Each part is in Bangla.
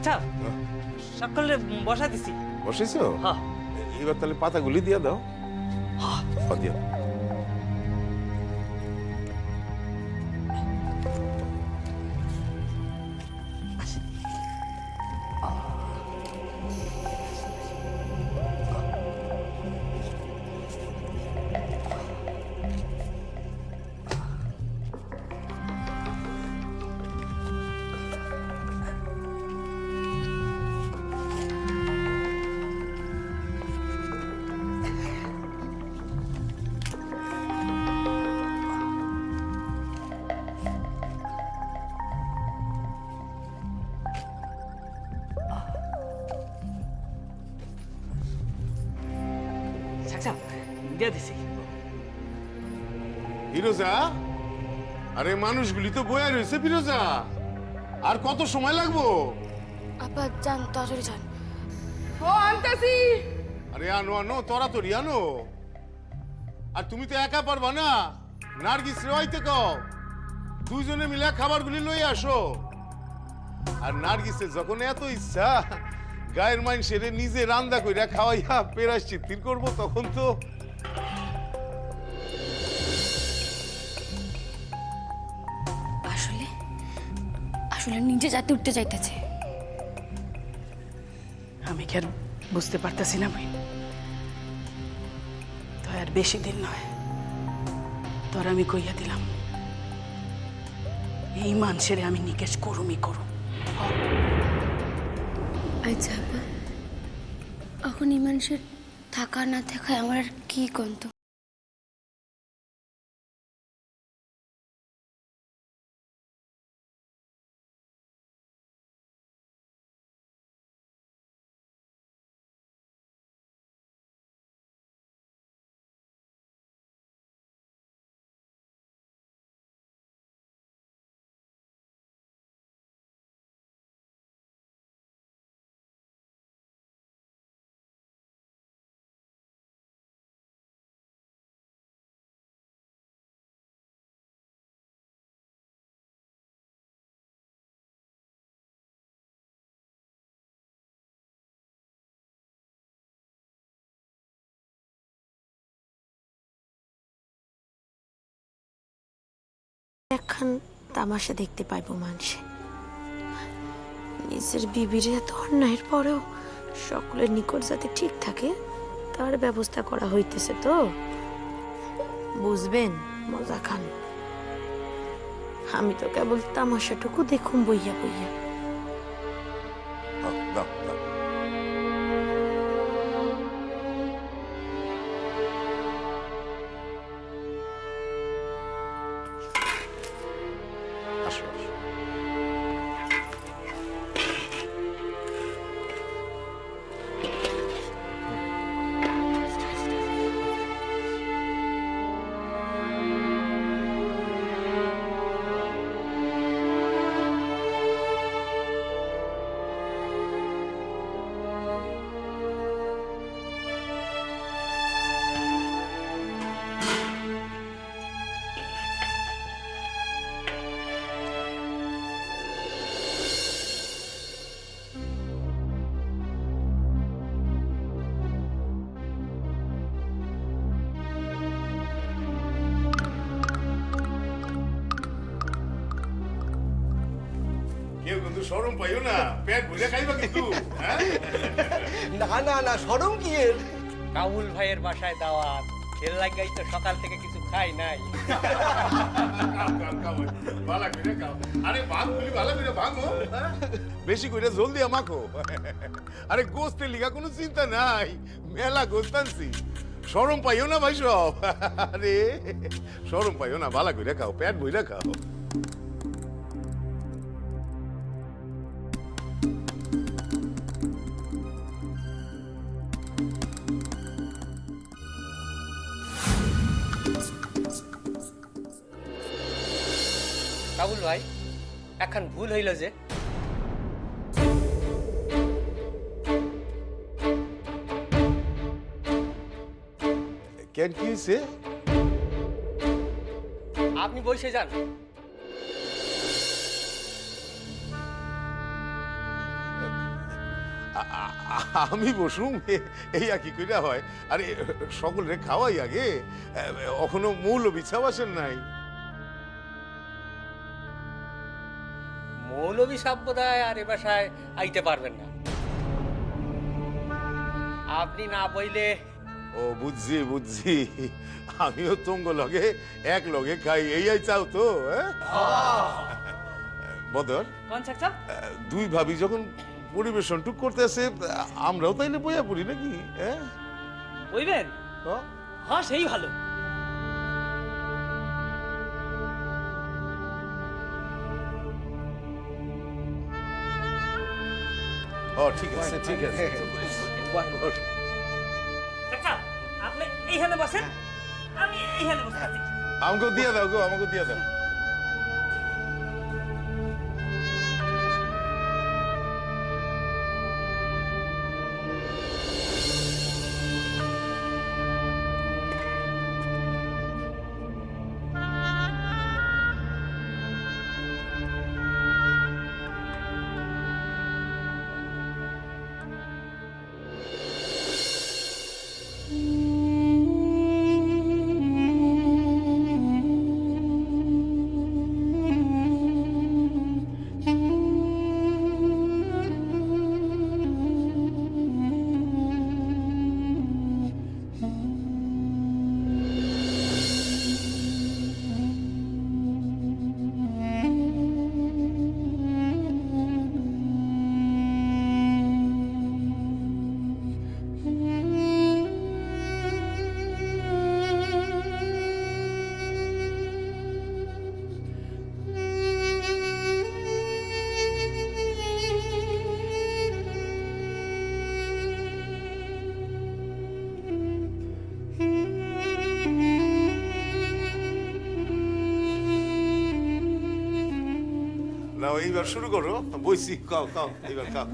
আচ্ছা সকলে বসা দিছি। বসেছো? হ্যাঁ। এবার তাহলে পাতাগুলি দিয়ে দাও। হ্যাঁ। দিও। আচ্ছা দিয়ে দিছি। ফিরোজা, আরে মানুষগুলি তো বয়া রয়েছে ফিরোজা, আর কত সময় লাগবো? আব্বা যান, তাড়াতাড়ি যান। ও আনতাছি। আরে আনো আনো, তরাতরি আনো। আর তুমি তো একা পারবা না, নার্গিস রেওয়াইতে কও দুইজনে মিলে খাবারগুলি লই আসো। আর নার্গিসের যখন এত ইচ্ছা গায়ের মানুষের নিজে রান্না কইরা খাওয়াইয়া পেরাশচিত্তির করবো, তখন তো আসলে আসলে নিজে যাতে উঠতে যাইতেছে। আমি কি আর বুঝতে পারতেছি না ভাই, তো আর বেশি দিন নয়, তোর আমি কইয়া দিলাম এই মানুষের আমি নিকেশ করুমই করুম। আচ্ছা আব্বা, এখন এই মানুষের থাকা না থাকায় আমার আর কি কন্ত। একখান তামাশা দেখতে পাইব মানুষে। নিজের বিবির এত অন্যায়ের পরেও সকলের নিকট যাতে ঠিক থাকে তার ব্যবস্থা করা হইতেছে। তো বুঝবেন মজা খান, আমি তো কেবল তামাশাটুকু দেখুম বইয়া বইয়া। দাও দাও। আসো আসো। কেউ কিন্তু শরম পাইও না, পেট ভরে খাইবা কিন্তু। না না না, শরম কি এর? কাবুল ভাইয়ের বাসায় দাওয়াত, এর লাগাই তো সকাল থেকে কিছু খাই নাই। ভালো করে খাও। আরে ভাতগুলি ভালো করে ভাঙো, বেশি করে জল দিয়া মাখো। আরে গোস্তের লিগা কোনো চিন্তা নাই, মেলা গোস্ত আনছি। শরম পাইও না ভাই সব। আরে শরম পাইও না, ভালো করে খাও, পেট ভরে খাও। কাবুল ভাই এখন ভুল হইল যে, কেন কি হয়েছে? আপনি বসে যান। আমি বসুম এই আর কি কইরা হয়। আরে সকলে খাওয়াই আগে, এখনো মূল বিছাও আসেন নাই। মৌলভী সাব্যদায় আর এ বাসায় আইতে পারবেন না। আপনি না বইলে ও বুঝছি বুঝছি, আমিও তুঙ্গ লগে এক লগে খাই, এই চাও তো? বদর, কোন চাচা? দুই ভাবি যখন পরিবেশন টুক করতেছে, আমরাও তাইলে বইয়া পড়ি নাকি? বইবেন? হ্যাঁ, সেই ভালো। ও ঠিক আছে ঠিক আছে। চাচা, আপনি এইখানে বসেন, আমি এইখানে বসে আছি। আমাকে দিয়ে দাও গো, আমাকে দিয়ে দাও। নাও এইবার শুরু করো, বইছি, খাও খাও, এইবার খাও।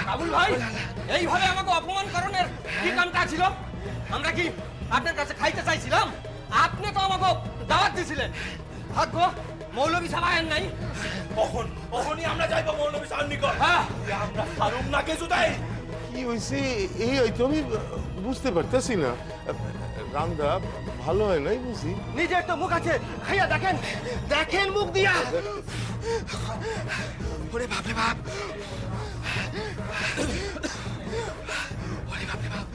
বাবুল ভাই, এইভাবে আমাকে অপমান করণের কি কামটা ছিল? আমরা কি আপনার কাছে খাইতে চাইছিলাম? আপনি তো আমাকে দাওয়াত দিছিলেন। ভাগ্য মৌলভী সাহেব নাই। কখনই আমরা যাইবো মৌলভী সাহেব নিকট। হ্যাঁ, আমরা হারুম না কিছু তাই। কি হয়েছে এই হয়তো আমি বুঝতে পারতেছি না। রান্দা ভালো হয় নাই বুঝি। নিজের তো মুখ আছে, খাইয়া দেখেন, দেখেন মুখ দিয়া। ওরে বাপ রে বাপ, ওরে বাপ রে বাপ।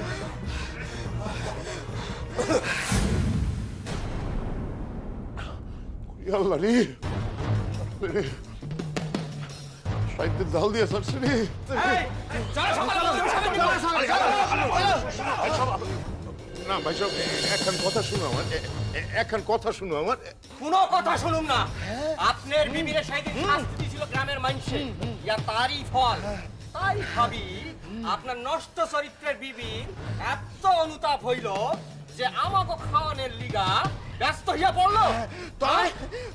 আল্লাহ রে, সাইডে জাল দিয়ে আসছে রে। চলো সকালে মৌলভী সাহেবের নিকট। না ভাই সব একখান কথা শুনো আমার, একখান কথা শুনো আমার। কোনো কথা শুনুন না। আপনার বিবির সাইদিন শাস্তি দিছিল গ্রামের মানুষে, ইয়া তারই ফল। তাই ভাবি আপনার নষ্ট চরিত্রের বিবি এত অনুতাপ হইল যে আমাকে খাওয়ানোর লিগা ব্যস্ত হইয়া পড়লো।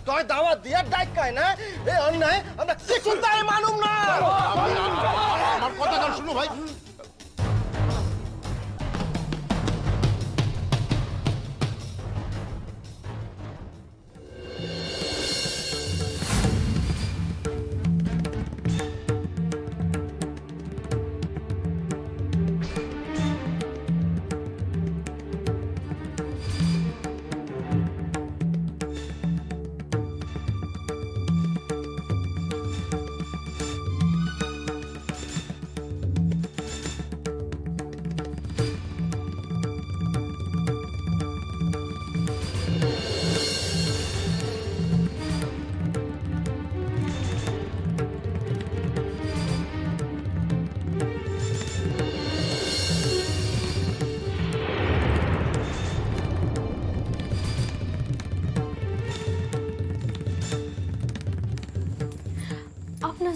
তুই দাওয়াত দিয়ে ডাকায় না, এই অন্যায় আমরা কিছুতেই মানুম না। আমার কথা শুনো ভাই।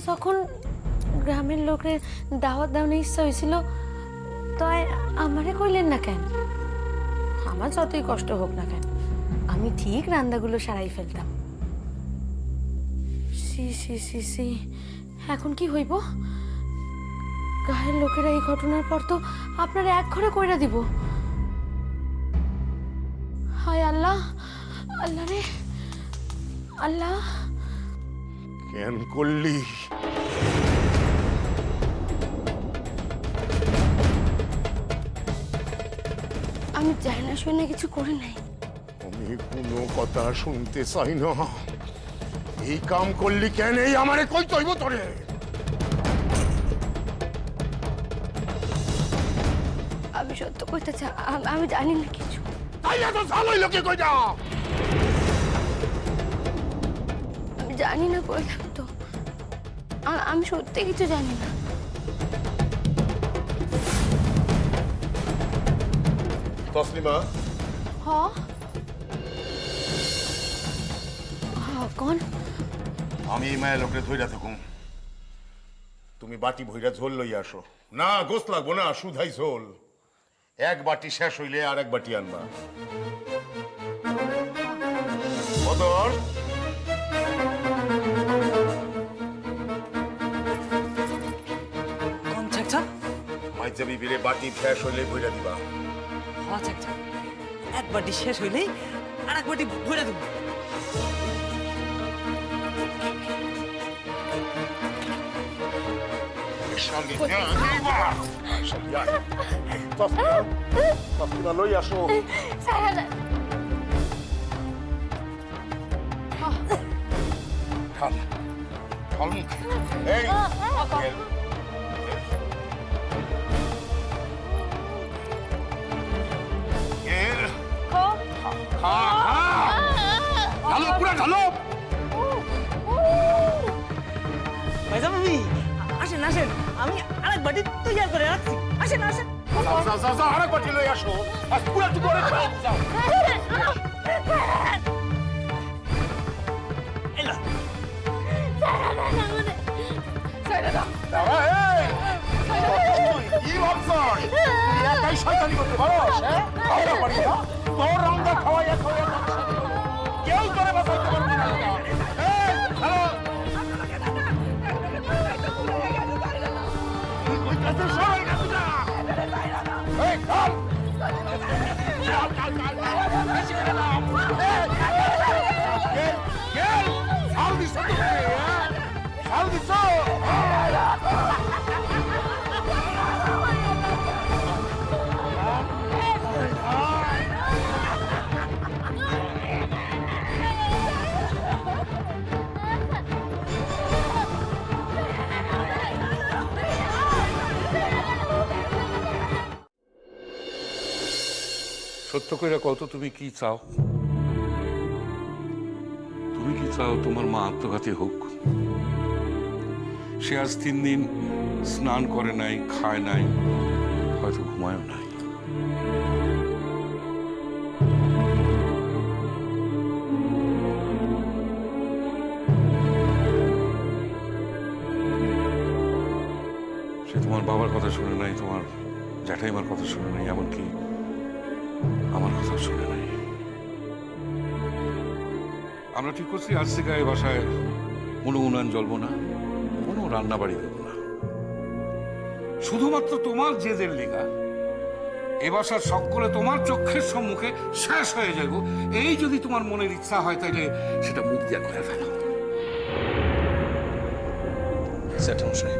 যখন গ্রামের লোকের দাওয়াত দেওয়ার ইচ্ছা হয়েছিল তাই আমারে কইলেন না কেন? আমার যতই কষ্ট হোক না কেন আমি ঠিক রান্নাগুলো সারাই ফেলতাম। সি সি সি সি, এখন কি হইব? গায়ের লোকেরা এই ঘটনার পর তো আপনার এক ঘরে কইরা দিব। হায় আল্লাহ, আল্লাহ রে আল্লাহ। কেন করলি? আমি জানি না শুনে কিছু করে নাই। আমি কোনো কথা শুনতে চাই না। এই কাম করলি কেন? এই আমারে কই তৈব তোরে? আমি সত্য কইতেছি, আমি জানি না কিছু। তাই এত চাল হইল কি কইটা? আমি জানি না, কইলাম তো আমি সত্যি কিছু জানি না। তসলিমা, হ কোন? আমি এই মায়ের লোকরে ধইরা থাকুম। তুমি বাটি ভইরা ঝোল লইয়া আসো। না, গোস লাগবো না, শুধাই ঝোল। এক বাটি শেষ হইলে আর এক বাটি আনবা। বদর, কোন চাচা? মাইজা বিবিরে বাটি শেষ হইলে ভইরা দিবা। হ্যাঁ চাচা, এক বাটি শেষ হইলেই আর এক বাটি ভরে দেব। তসলিমা লই আসো। খাল খাল এই ঢালো, পুরা ঢালো। ভাইজা মামি, আসেন আসেন, আমি আরেক বাটি তৈরি করে রাখছি। আসেন আসেন। আরেক বাটি লই আসো। আর পুরা টুকু করে খাও। যাও। এলা দাঁড়া, এই! তুই কি ভাবছস? তুই একাই শয়তানি করতে পারস, হ্যাঁ? আমরা পারি না? তোর রান্দা খাওয়াইয়া কেউ তোরে বাঁচাইতে পারবে না। এই, হ্যালো! তুই কইতাছিস সবাই কাছে যা। এই, চল! চল, চল, চল, চল। বেশি করে নাম। এই, গেল, গেল! ছাল দিছ তো তুমি, হ্যাঁ? ছাল দিছ? সত্য কইরা কত তুমি কি চাও? তুমি কি চাও তোমার মা আত্মঘাতী হোক? সে আজ 3 দিন স্নান করে নাই, খায় নাই, হয়তো ঘুমায়ও নাই। সে তোমার বাবার কথা শুনে নাই, তোমার জ্যাঠাইমার কথা শুনে নাই, এমনকি আমার কথা শুনে নাই। আমরা ঠিক করছি আজ থেকে এই বাসায় কোনো উনান জ্বলবো না, কোনো রান্না বাড়ি দেবো না। শুধুমাত্র তোমার জেদের লেগা এ বাসার সকলে তোমার চোখের সম্মুখে শেষ হয়ে যাব। এই যদি তোমার মনের ইচ্ছা হয় তাহলে সেটা মুখ দিয়া করে ফেলো। জ্যাঠামশাই,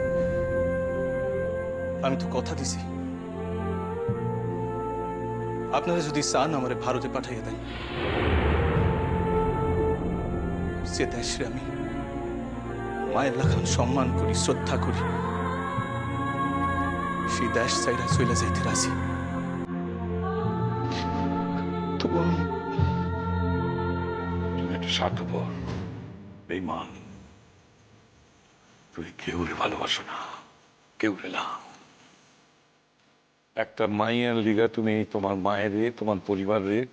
আমি তো কথা দিছি, আপনারা যদি চান আমারে ভারতে পাঠাইয়া দেন। যে দেশে আমি মায়ের লাখান সম্মান করি, শ্রদ্ধা করি, সেই দেশ চাইরা চলে যাইতে রাজি। তবু তুমি একটা স্বার্থপর, বেঈমান। তুমি কেউরে ভালোবাসো না, কেউরে না। একটা মায়ের লিগা তুমি তোমার মায়ের, তোমার পরিবারের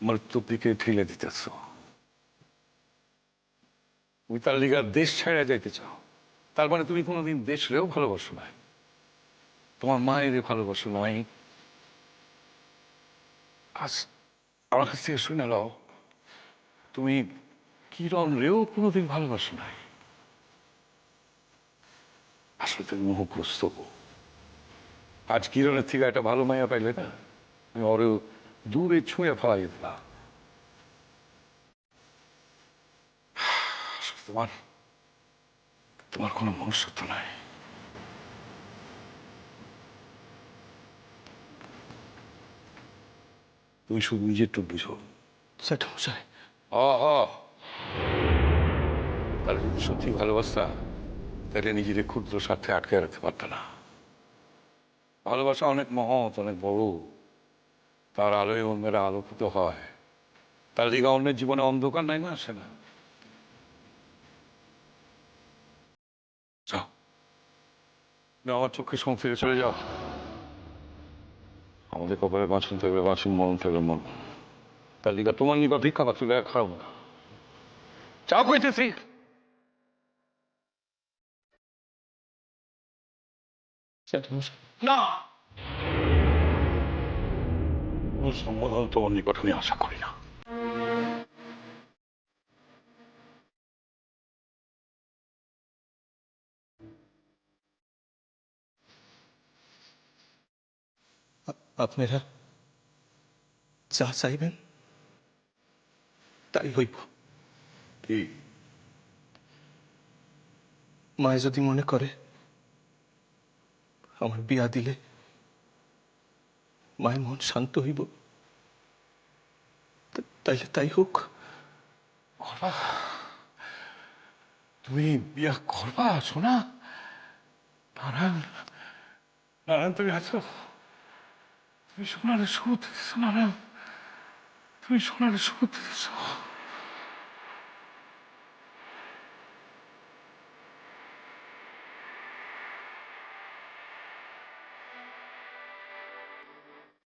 মৃত্যুর দিকে ঠেলে দিতেছ। তুমি তার লিগা দেশ ছাড়া যাইতে চাও। তার মানে তুমি কোনোদিন দেশরেও ভালোবাসো না, তোমার মায়ের ভালোবাসো নয়। আজ আমার কাছ থেকে শুনে নাও, তুমি কিরণ রেও কোনোদিন ভালোবাসো নাই। আসলে তুমি মোহগ্রস্ত। আজ কিরণের থেকে একটা ভালো মাইয়া পাইলে না, আমি ওরে দূরে ছুঁয়ে ফেলাই দিলাম। তোমার তোমার কোনো মনুষ্যত্ব নাই। তুমি শুধু নিজের টুক বুঝো। জ্যাঠামশাই, তাহলে যদি সত্যি ভালোবাসা, তাহলে নিজের ক্ষুদ্র স্বার্থে আটকে রাখতে পারত না। ভালোবাসা অনেক মহৎ, অনেক বড়। তার আলোয় অন্যেরা আলোকিত হয়, তার দিকে অন্যের জীবনে অন্ধকার নাই না আসে না। যাও, আমার চোখের সঙ্গে ফিরে চলে যাও। আমাদের কপালে বাঁচুন থাকবে বাঁচুন, মরণ থাকবে মন। তার দিকে তোমার নিকট ভিক্ষা পাচ্ছ খারাপ না। চাও কইতেছি না, সম্বোধন তোমার নিকট আমি আশা করি না। আপনারা যা চাইবেন তাই হইব। কি মায়ে যদি মনে করে আমার বিয়া দিলে মায়ের মন শান্ত হইব, তাইলে তাই হোক। করবা? তুমি বিয়া করবা সোনা? নারায়ণ, নারায়ণ তুমি আছো? তুমি সোনারে সুখ দিতেছ নারায়ণ, তুমি সোনারে সুখ দিতেছ।